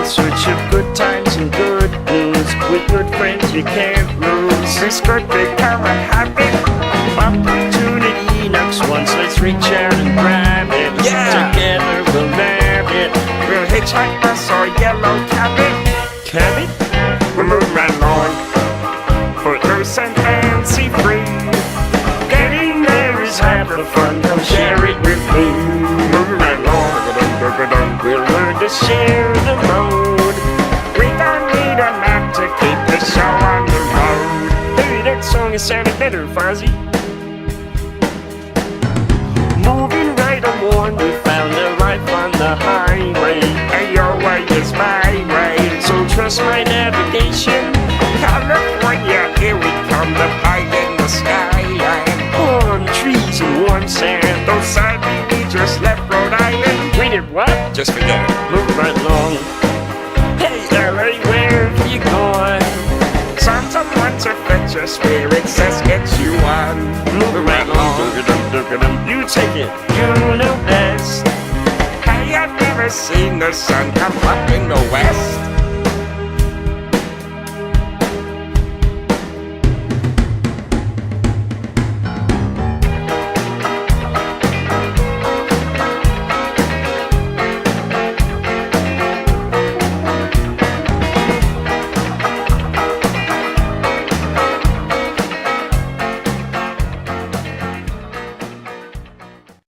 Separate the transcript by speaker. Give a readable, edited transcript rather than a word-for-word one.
Speaker 1: search of good times and good news. With good friends you can't lose. This could become a habit. Opportunity knocks once, let's reach out and grab it.
Speaker 2: Yeah.
Speaker 1: Together we'll nab it. We'll hitchhike bus or yellow cabin. Cabin? We'll move right along. Footloose and fancy free. Getting there is half the fun. Come share it with me. Move right along. We'll learn to share the road. We don't need a map to keep the show on the road. Hey, that song is sounding better, Fozzie. Moving right along, we found a life on the highway. And your way is my way, so trust my navigation. California, here we come, the pie in the skyline. Palm trees and warm sand, those side we just left Rhode Island. We did what?
Speaker 2: Just forget it.
Speaker 1: Move right along. Hey, LA, where have you gone? Someone to fetch your spirit says get you on. Move right along. You take it, you know best. Hey, I've never seen the sun come up in the west.